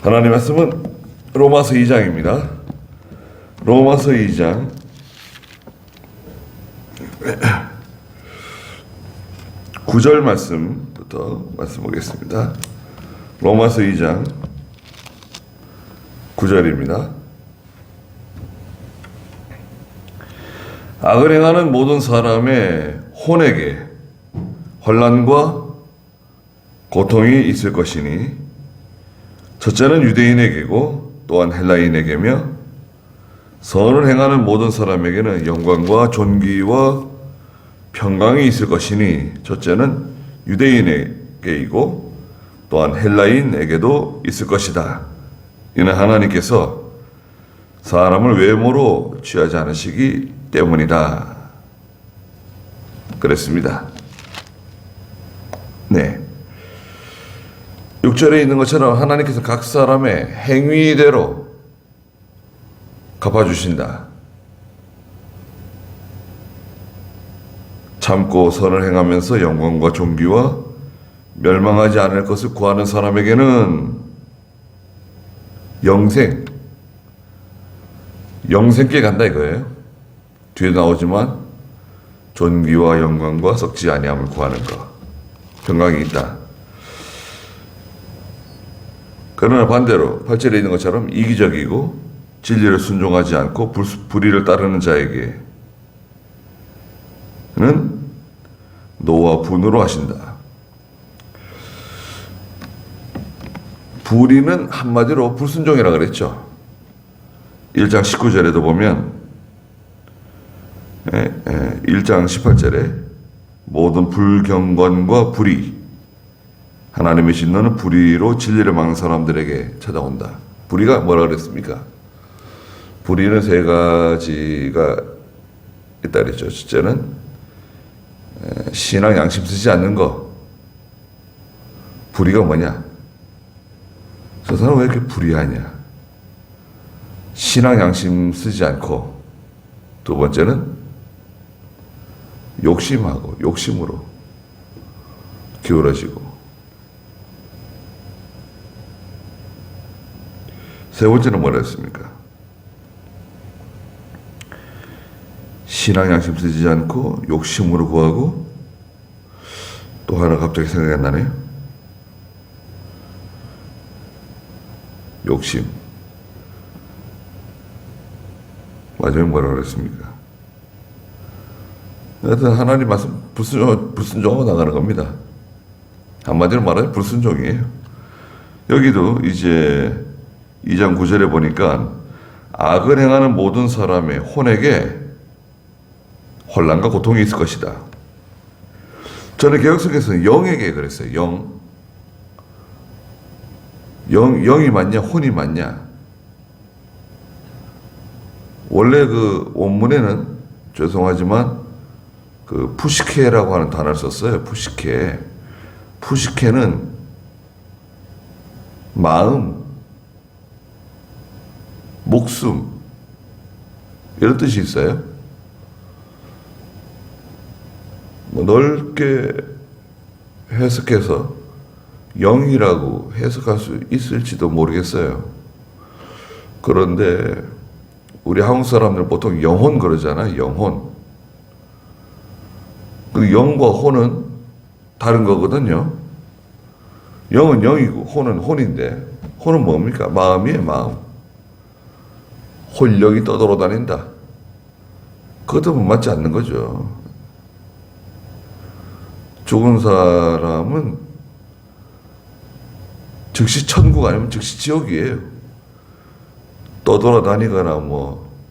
하나님 말씀은 로마서 2장입니다. 로마서 2장 9절 말씀부터 말씀 보겠습니다. 로마서 2장 9절입니다. 악을 행하는 모든 사람의 혼에게 환난과 고통이 있을 것이니 첫째는 유대인에게고 또한 헬라인에게며 선을 행하는 모든 사람에게는 영광과 존귀와 평강이 있을 것이니 첫째는 유대인에게이고 또한 헬라인에게도 있을 것이다. 이는 하나님께서 사람을 외모로 취하지 않으시기 때문이다. 그랬습니다. 네. 6절에 있는 것처럼 하나님께서 각 사람의 행위대로 갚아주신다. 참고 선을 행하면서 영광과 존귀와 멸망하지 않을 것을 구하는 사람에게는 영생께 간다 이거예요. 뒤에 나오지만 존귀와 영광과 썩지 아니함을 구하는 것, 평강이 있다. 그러나 반대로 8절에 있는 것처럼 이기적이고 진리를 순종하지 않고 불의를 따르는 자에게는 노와 분으로 하신다. 불의는 한마디로 불순종이라 그랬죠. 1장 19절에도 보면 1장 18절에 모든 불경건과 불의 하나님의 진노는 불의로 진리를 막는 사람들에게 찾아온다. 불의가 뭐라 그랬습니까? 불의는 세 가지가 있다 그랬죠. 첫째는 신앙 양심 쓰지 않는 거. 불의가 뭐냐? 저 사람 왜 이렇게 불의하냐? 신앙 양심 쓰지 않고, 두 번째는 욕심으로 기울어지고, 세 번째는 뭐라 했습니까? 신앙 양심 쓰지 않고 욕심으로 구하고, 또 하나 갑자기 생각이 안 나네요. 욕심. 마지막에 뭐라 그랬습니까? 하여튼 하나님 말씀 불순종하고 나가는 겁니다. 한마디로 말하면 불순종이에요. 여기도 이제 2장 9절에 보니까 악을 행하는 모든 사람의 혼에게 혼란과 고통이 있을 것이다. 저는 개역성에서는 영에게 그랬어요. 영이 맞냐 혼이 맞냐. 원래 그 원문에는 죄송하지만 그 푸시케라고 하는 단어를 썼어요. 푸시케는 마음, 목숨 이런 뜻이 있어요. 넓게 해석해서 영이라고 해석할 수 있을지도 모르겠어요. 그런데 우리 한국 사람들 보통 영혼 그러잖아요. 영혼. 그 영과 혼은 다른 거거든요. 영은 영이고 혼은 혼인데, 혼은 뭡니까? 마음이에요. 마음. 혼력이 떠돌아다닌다. 그것도 맞지 않는 거죠. 죽은 사람은 즉시 천국 아니면 즉시 지옥이에요. 떠돌아다니거나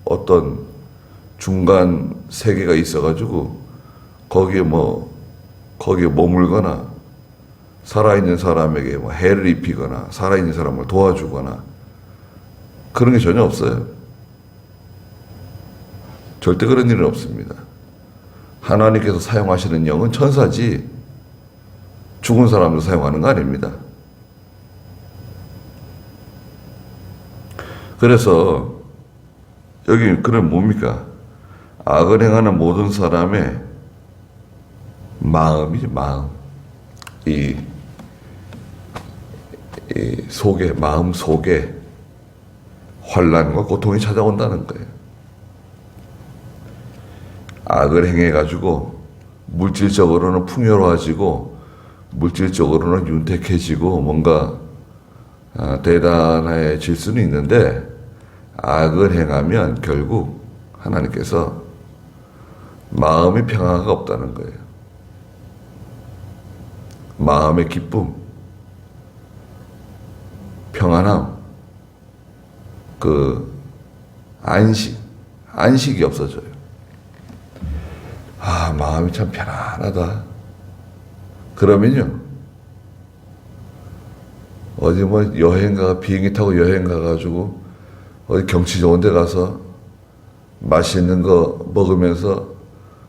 어떤 중간 세계가 있어가지고 거기에 머물거나 살아있는 사람에게 해를 입히거나 살아있는 사람을 도와주거나 그런 게 전혀 없어요. 절대 그런 일은 없습니다. 하나님께서 사용하시는 영은 천사지 죽은 사람도 사용하는 거 아닙니다. 그래서 여기 그럼 뭡니까? 악을 행하는 모든 사람의 마음이지, 마음. 이 속에, 마음 속에 환난과 고통이 찾아온다는 거예요. 악을 행해가지고 물질적으로는 풍요로워지고 물질적으로는 윤택해지고 뭔가 대단해질 수는 있는데, 악을 행하면 결국 하나님께서 마음의 평화가 없다는 거예요. 마음의 기쁨, 평안함, 그 안식이 없어져요. 마음이 참 편안하다. 그러면요, 어디 비행기 타고 여행 가가지고 어디 경치 좋은 데 가서 맛있는 거 먹으면서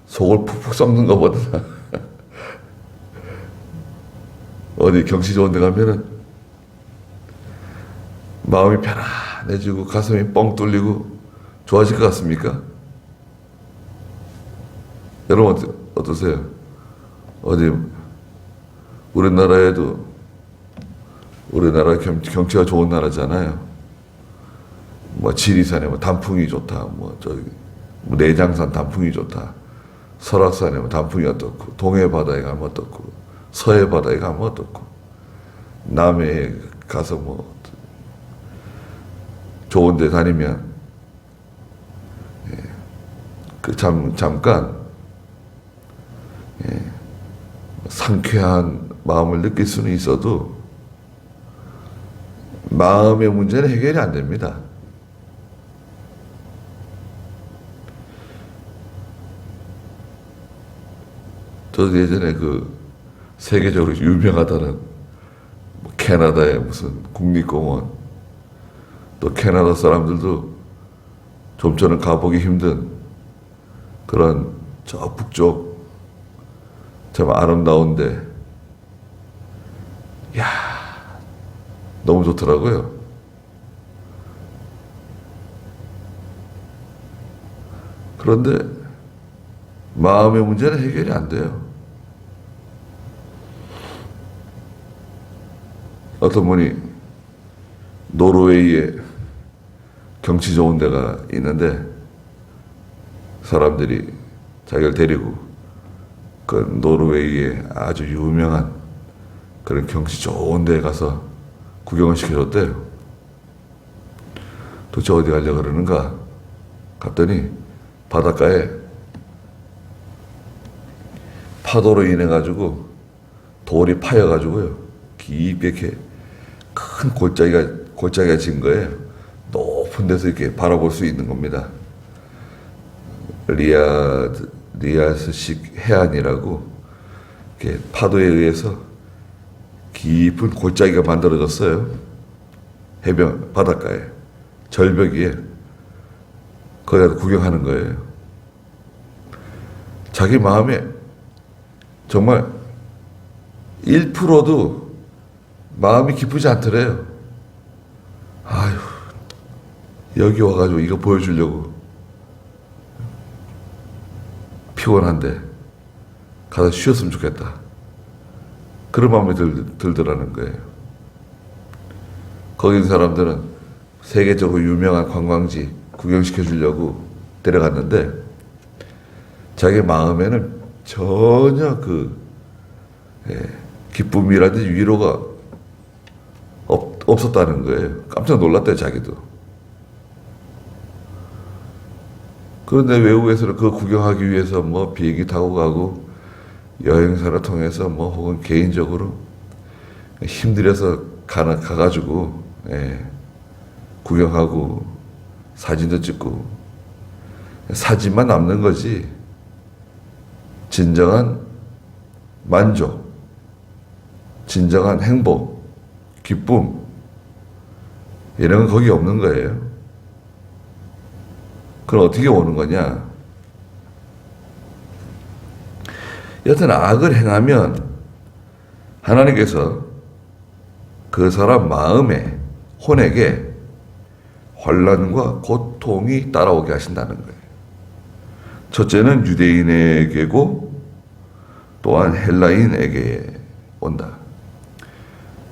속을 푹푹 썩는 것보다 어디 경치 좋은 데 가면은 마음이 편안해지고 가슴이 뻥 뚫리고 좋아질 것 같습니까? 여러분 어떠세요? 어디 우리나라 경치가 좋은 나라잖아요. 뭐 지리산에 단풍이 좋다, 내장산 단풍이 좋다, 설악산에 단풍이 어떻고, 동해 바다에 가면 어떻고, 서해 바다에 가면 어떻고, 남해에 가서 좋은 데 다니면 잠깐 상쾌한 마음을 느낄 수는 있어도 마음의 문제는 해결이 안 됩니다. 저도 예전에 세계적으로 유명하다는 캐나다의 무슨 국립공원, 또 캐나다 사람들도 좀처럼 가보기 힘든 그런 저 북쪽 참 아름다운데, 너무 좋더라고요. 그런데 마음의 문제는 해결이 안 돼요. 어떤 분이 노르웨이에 경치 좋은 데가 있는데 사람들이 자기를 데리고 그 노르웨이에 아주 유명한 그런 경치 좋은 데 가서 구경을 시켜줬대요. 도대체 어디 가려고 그러는가 갔더니 바닷가에 파도로 인해 가지고 돌이 파여 가지고요, 깊게 이렇게 큰 골짜기가 진 거예요. 높은 데서 이렇게 바라볼 수 있는 겁니다. 리아스식 해안이라고 이렇게 파도에 의해서 깊은 골짜기가 만들어졌어요. 해변 바닷가에, 절벽 위에. 거기 가서 구경하는 거예요. 자기 마음에 정말 1%도 마음이 기쁘지 않더래요. 아유, 여기 와가지고 이거 보여주려고 피곤한데 가서 쉬었으면 좋겠다, 그런 마음이 들더라는 거예요. 거기 있는 사람들은 세계적으로 유명한 관광지 구경시켜 주려고 데려갔는데 자기 마음에는 전혀 기쁨이라든지 위로가 없었다는 거예요. 깜짝 놀랐대요, 자기도. 그런데 외국에서는 그거 구경하기 위해서 비행기 타고 가고 여행사를 통해서 혹은 개인적으로 힘들어서 가가지고 구경하고 사진도 찍고 사진만 남는 거지 진정한 만족, 진정한 행복, 기쁨 이런 건 거기 없는 거예요. 그럼 어떻게 오는 거냐? 여튼 악을 행하면 하나님께서 그 사람 마음에, 혼에게 환난과 고통이 따라오게 하신다는 거예요. 첫째는 유대인에게고 또한 헬라인에게 온다.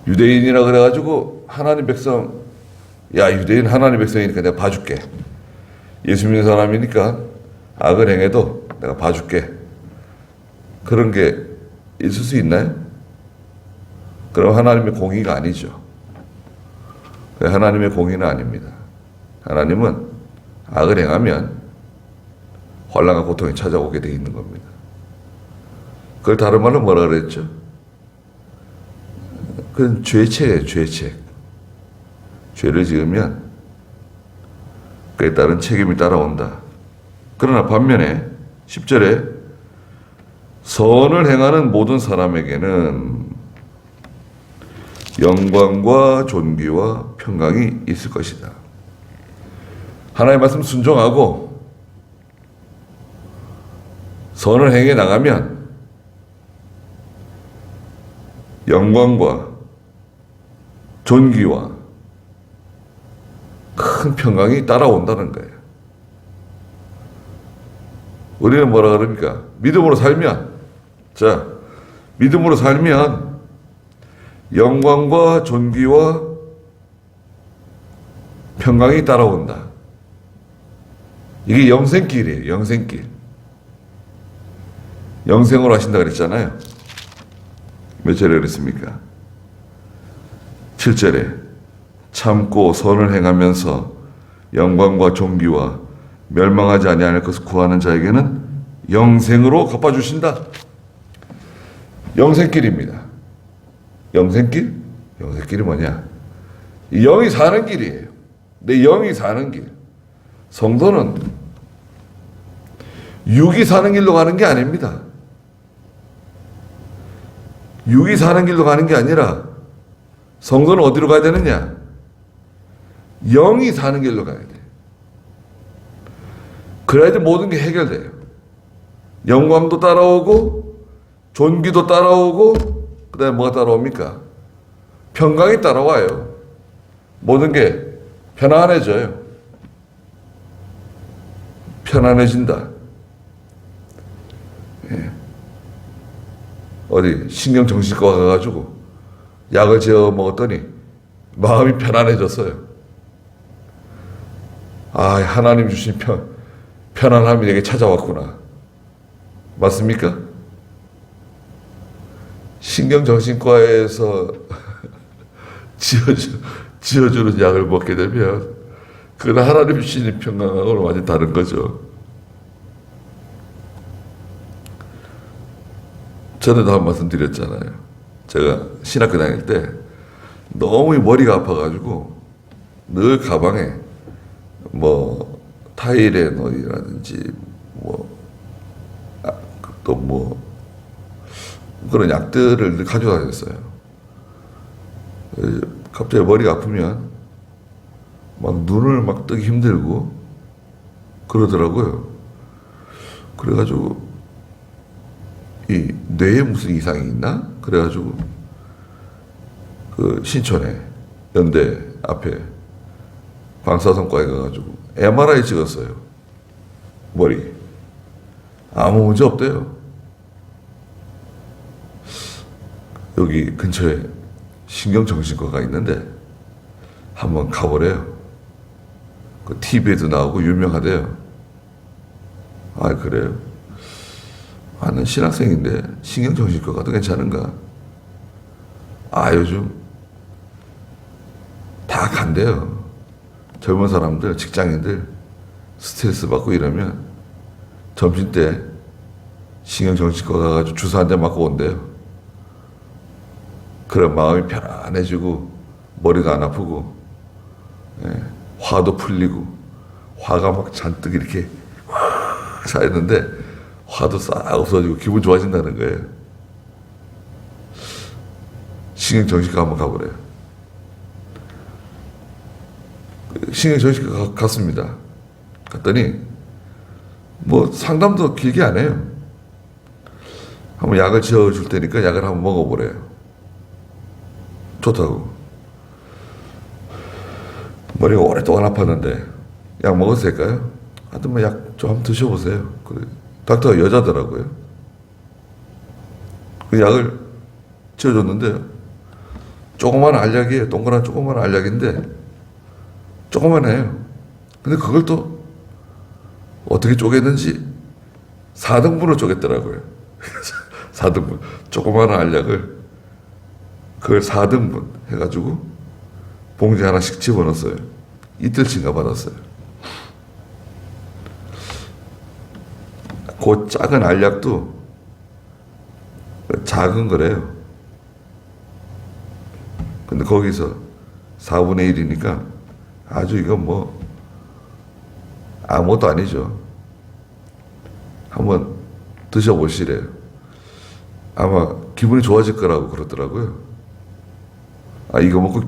유대인이라 그래가지고 하나님 백성, 야, 유대인 하나님 백성이니까 내가 봐줄게. 예수 믿는 사람이니까 악을 행해도 내가 봐줄게. 그런 게 있을 수 있나요? 그럼 하나님의 공의가 아니죠. 하나님의 공의는 아닙니다. 하나님은 악을 행하면 환난과 고통이 찾아오게 돼 있는 겁니다. 그걸 다른 말로 뭐라 그랬죠? 그건 죄책이에요, 죄책. 죄를 지으면 그에 따른 책임이 따라온다. 그러나 반면에 10절에 선을 행하는 모든 사람에게는 영광과 존귀와 평강이 있을 것이다. 하나님의 말씀 순종하고 선을 행해 나가면 영광과 존귀와 큰 평강이 따라온다는 거예요. 우리는 뭐라 그럽니까? 믿음으로 살면, 자, 믿음으로 살면 영광과 존귀와 평강이 따라온다. 이게 영생길이에요, 영생길. 영생으로 하신다 그랬잖아요. 몇 절에 그랬습니까? 7절에 참고 선을 행하면서 영광과 존귀와 멸망하지 아니할 것을 구하는 자에게는 영생으로 갚아주신다. 영생길입니다. 영생길? 영생길이 뭐냐? 영이 사는 길이에요. 내 영이 사는 길. 성도는 육이 사는 길로 가는 게 아닙니다. 육이 사는 길로 가는 게 아니라 성도는 어디로 가야 되느냐? 영이 사는 길로 가야 돼. 그래야지 모든 게 해결돼요. 영광도 따라오고 존귀도 따라오고 그 다음에 뭐가 따라옵니까? 평강이 따라와요. 모든 게 편안해져요. 편안해진다. 예. 어디 신경정신과 가가지고 약을 지어 먹었더니 마음이 편안해졌어요. 아, 하나님 주신 편안함이 내게 찾아왔구나. 맞습니까? 신경정신과에서 지어주는 약을 먹게 되면 그건 하나님 주신 평강하고는 완전히 다른 거죠. 전에도 한 말씀 드렸잖아요. 제가 신학교 다닐 때 너무 머리가 아파가지고 늘 가방에 뭐 타이레놀이라든지 또 그런 약들을 늘 가지고 다녔어요. 갑자기 머리가 아프면 막 눈을 막 뜨기 힘들고 그러더라고요. 그래가지고 이 뇌에 무슨 이상이 있나? 그래가지고 그 신촌에 연대 앞에 방사선과에 가가지고 MRI 찍었어요. 머리. 아무 문제 없대요. 여기 근처에 신경정신과가 있는데 한번 가보래요. 그 TV에도 나오고 유명하대요. 아, 그래요? 아, 난 신학생인데 신경정신과 가도 괜찮은가? 아, 요즘 다 간대요. 젊은 사람들, 직장인들 스트레스 받고 이러면 점심때 신경정신과 가가지고 주사 한 잔 맞고 온대요. 그럼 마음이 편안해지고 머리도 안 아프고, 예, 화도 풀리고, 화가 막 잔뜩 이렇게 확 쌓였는데 화도 싹 없어지고 기분 좋아진다는 거예요. 신경정신과 한번 가보래요. 신경정신과 갔습니다. 갔더니 뭐 상담도 길게 안 해요. 한번 약을 지어줄 테니까 약을 한번 먹어보래요. 좋다고. 머리가 오랫동안 아팠는데 약 먹어도 될까요? 하여튼 뭐 약 좀 한번 드셔보세요. 그래. 닥터가 여자더라고요. 그 약을 지어줬는데요. 조그만 알약이에요. 동그란 조그만 알약인데 조그만해요. 근데 그걸 또 어떻게 쪼갰는지 4등분으로 쪼갰더라고요. 4등분. 조그만 알약을 그걸 4등분 해가지고 봉지 하나씩 집어넣었어요. 이틀치인가 받았어요. 그 작은 알약도 작은 거래요. 근데 거기서 4분의 1이니까 아주 이건 뭐 아무것도 아니죠. 한번 드셔보시래요. 아마 기분이 좋아질 거라고 그러더라고요. 아, 이거 먹고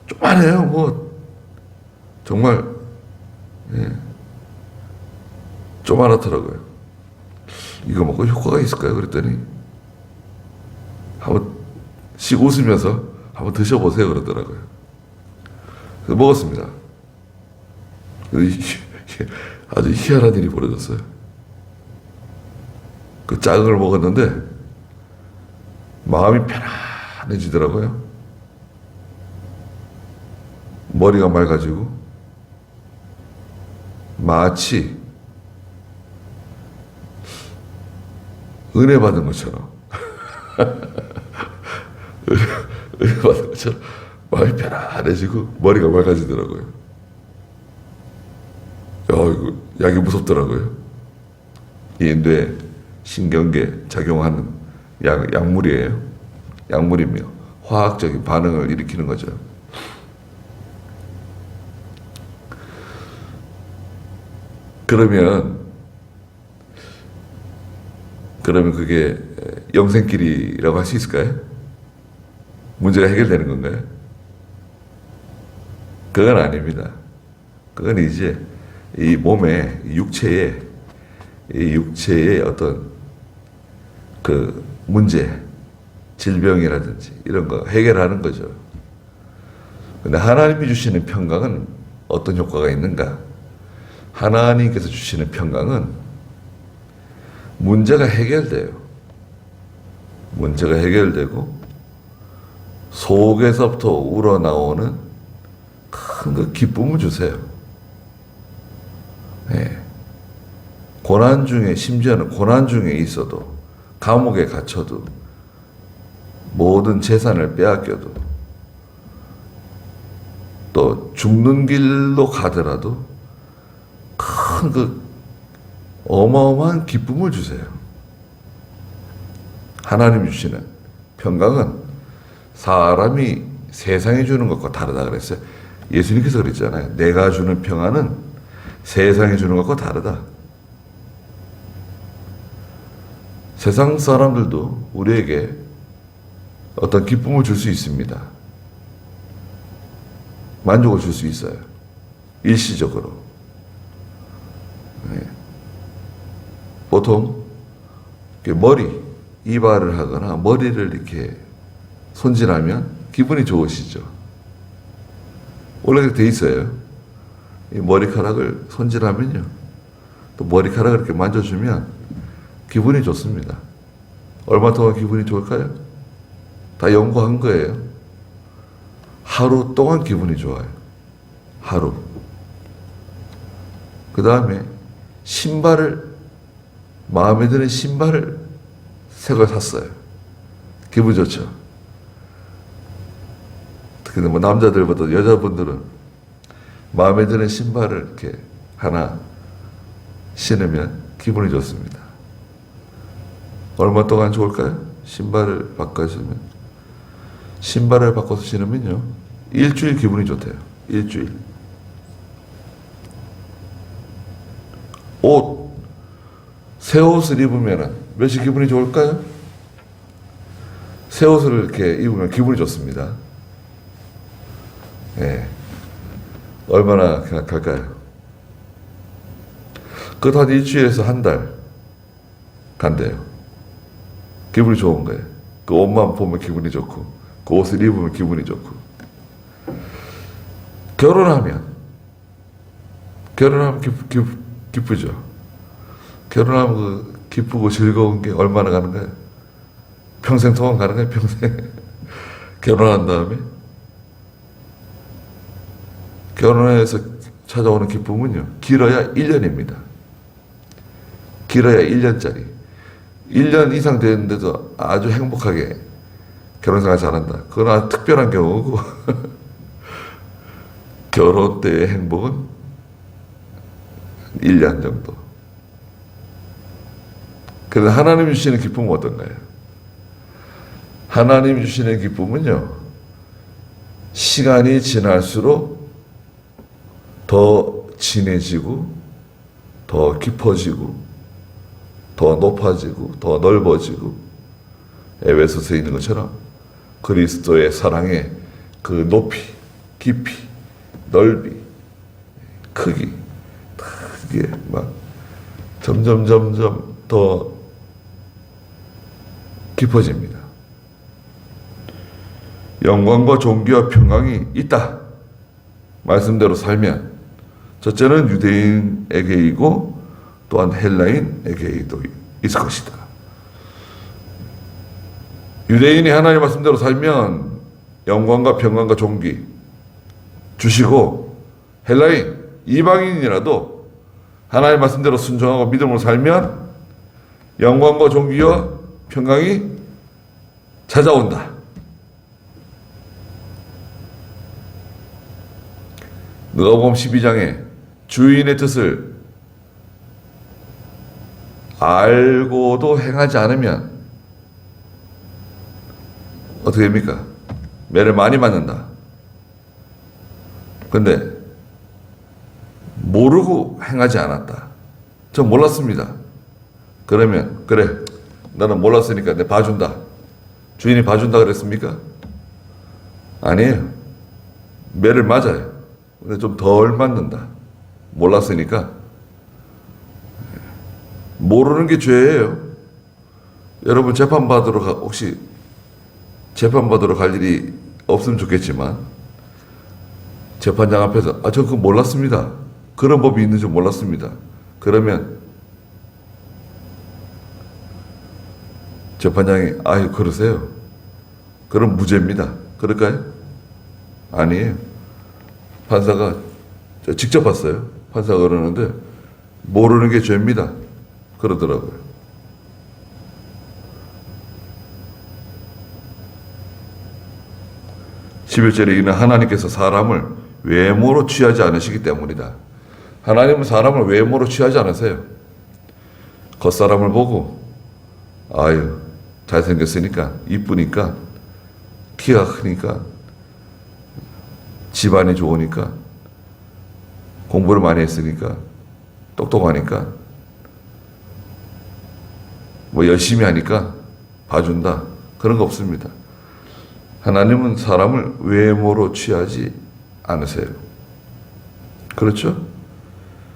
조그만해요. 뭐 정말 조그만하더라고요. 이거 먹고 효과가 있을까요? 그랬더니 한번 씩 웃으면서 한번 드셔보세요 그러더라고요. 그래서 먹었습니다. 아주 희한한 일이 벌어졌어요. 그 작은 걸 먹었는데 마음이 편안해지더라고요. 머리가 맑아지고 마치 은혜 받은 것처럼 은혜 받은 것처럼 마음이 편안해지고 머리가 맑아지더라고요. 이거 약이 무섭더라고요. 이 뇌 신경계 작용하는 약물이에요. 약물이며 화학적인 반응을 일으키는 거죠. 그러면 그게 영생길이라고 할 수 있을까요? 문제가 해결되는 건가요? 그건 아닙니다. 그건 이제 이 몸에 육체의 어떤 그 문제, 질병이라든지 이런 거 해결하는 거죠. 근데 하나님이 주시는 평강은 어떤 효과가 있는가? 하나님께서 주시는 평강은 문제가 해결돼요. 문제가 해결되고 속에서부터 우러나오는 큰 그 기쁨을 주세요. 네. 고난 중에, 심지어는 고난 중에 있어도, 감옥에 갇혀도, 모든 재산을 빼앗겨도, 또 죽는 길로 가더라도 큰 그 어마어마한 기쁨을 주세요. 하나님이 주시는 평강은 사람이 세상에 주는 것과 다르다 그랬어요. 예수님께서 그랬잖아요. 내가 주는 평안은 세상에 주는 것과 다르다. 세상 사람들도 우리에게 어떤 기쁨을 줄 수 있습니다. 만족을 줄 수 있어요. 일시적으로. 네. 보통 이발을 하거나 머리를 이렇게 손질하면 기분이 좋으시죠. 원래 그렇게 돼 있어요. 이 머리카락을 손질하면요. 또 머리카락을 이렇게 만져주면 기분이 좋습니다. 얼마 동안 기분이 좋을까요? 다 연구한 거예요. 하루 동안 기분이 좋아요. 하루. 그 다음에 마음에 드는 신발을 새 걸 샀어요. 기분 좋죠. 근데 뭐 남자들보다 여자분들은 마음에 드는 신발을 이렇게 하나 신으면 기분이 좋습니다. 얼마 동안 좋을까요? 신발을 바꿔서 신으면요. 일주일 기분이 좋대요. 일주일. 새 옷을 입으면 몇이 기분이 좋을까요? 새 옷을 이렇게 입으면 기분이 좋습니다. 예. 얼마나 갈까요? 그것도 한 일주일에서 한 달 간대요. 기분이 좋은 거예요. 그 옷만 보면 기분이 좋고, 그 옷을 입으면 기분이 좋고. 결혼하면 기쁘죠. 결혼하면 그 기쁘고 즐거운 게 얼마나 가는 거예요? 평생 동안 가는 거예요, 평생. 결혼한 다음에 결혼해서 찾아오는 기쁨은요, 길어야 1년입니다. 길어야 1년짜리. 1년 이상 되는데도 아주 행복하게 결혼생활 잘한다. 그건 아주 특별한 경우고 결혼 때의 행복은 1년 정도. 그래서 하나님 주시는 기쁨은 어떤가요? 하나님 주시는 기쁨은요, 시간이 지날수록 더 진해지고, 더 깊어지고, 더 높아지고, 더 넓어지고, 에베소서에 있는 것처럼 그리스도의 사랑의 그 높이, 깊이, 넓이, 크기, 이게 막 점점 더 깊어집니다. 영광과 존귀와 평강이 있다. 말씀대로 살면 첫째는 유대인에게이고 또한 헬라인에게도 있을 것이다. 유대인이 하나님 말씀대로 살면 영광과 평강과 존귀 주시고, 헬라인, 이방인이라도 하나님 말씀대로 순종하고 믿음으로 살면 영광과 존귀와 평강이 찾아온다. 누가복음 12장에 주인의 뜻을 알고도 행하지 않으면 어떻게 됩니까? 매를 많이 맞는다. 근데 모르고 행하지 않았다. 전 몰랐습니다. 그러면 그래, 나는 몰랐으니까 내 봐준다. 주인이 봐준다 그랬습니까? 아니에요. 매를 맞아요. 근데 좀 덜 맞는다. 몰랐으니까. 모르는 게 죄예요. 여러분 혹시 재판받으러 갈 일이 없으면 좋겠지만, 재판장 앞에서 저 그거 몰랐습니다. 그런 법이 있는 줄 몰랐습니다. 그러면 재판장이 그러세요. 그럼 무죄입니다. 그럴까요? 아니에요. 판사가 직접 봤어요. 판사가 그러는데 모르는 게 죄입니다. 그러더라고요. 11절에 이는 하나님께서 사람을 외모로 취하지 않으시기 때문이다. 하나님은 사람을 외모로 취하지 않으세요. 겉사람을 보고 잘생겼으니까, 이쁘니까, 키가 크니까, 집안이 좋으니까, 공부를 많이 했으니까, 똑똑하니까, 열심히 하니까 봐준다. 그런 거 없습니다. 하나님은 사람을 외모로 취하지 않으세요. 그렇죠?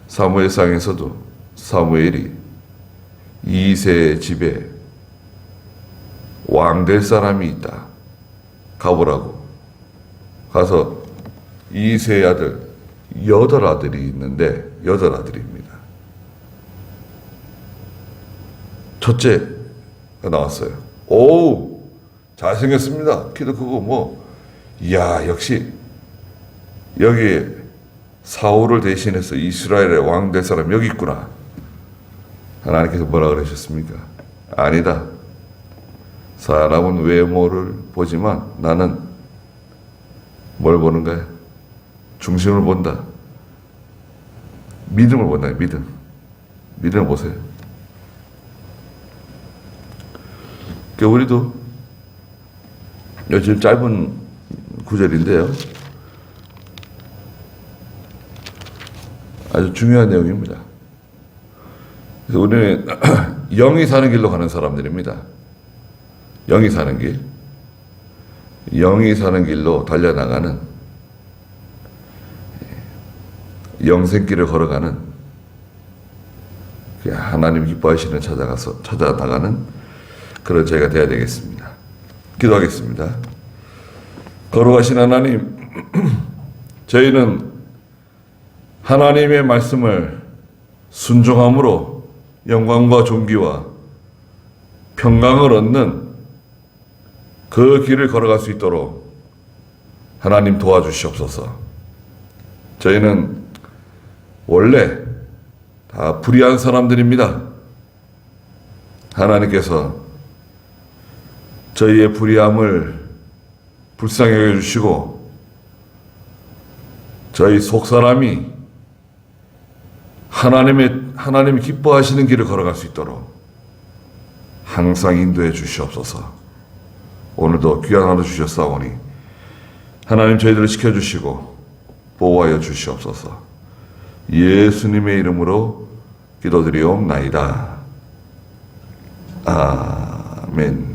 사무엘상에서도 사무엘이 이새의 집에 왕 될 사람이 있다. 가보라고. 가서 이새의 아들 8아들이 있는데 8아들입니다. 첫째가 나왔어요. 오우, 잘생겼습니다. 키도 크고 역시 여기에 사울을 대신해서 이스라엘의 왕 될 사람 여기 있구나. 하나님께서 뭐라 그러셨습니까? 아니다. 사람은 외모를 보지만 나는 뭘 보는 거야? 중심을 본다. 믿음을 본다. 믿음을 보세요. 우리도 요즘 짧은 구절인데요, 아주 중요한 내용입니다. 그래서 우리는 영이 사는 길로 가는 사람들입니다. 영이 사는 길, 영이 사는 길로 달려나가는, 영생길을 걸어가는, 하나님 기뻐하시는 찾아나가는 그런 저희가 되어야 되겠습니다. 기도하겠습니다. 거룩하신 하나님, 저희는 하나님의 말씀을 순종함으로 영광과 존귀와 평강을 얻는 그 길을 걸어갈 수 있도록 하나님 도와주시옵소서. 저희는 원래 다 불의한 사람들입니다. 하나님께서 저희의 불의함을 불쌍히 여겨주시고 저희 속사람이 하나님이 기뻐하시는 길을 걸어갈 수 있도록 항상 인도해 주시옵소서. 오늘도 귀한 하루 주셨사오니 하나님 저희들을 지켜주시고 보호하여 주시옵소서. 예수님의 이름으로 기도드리옵나이다. 아멘.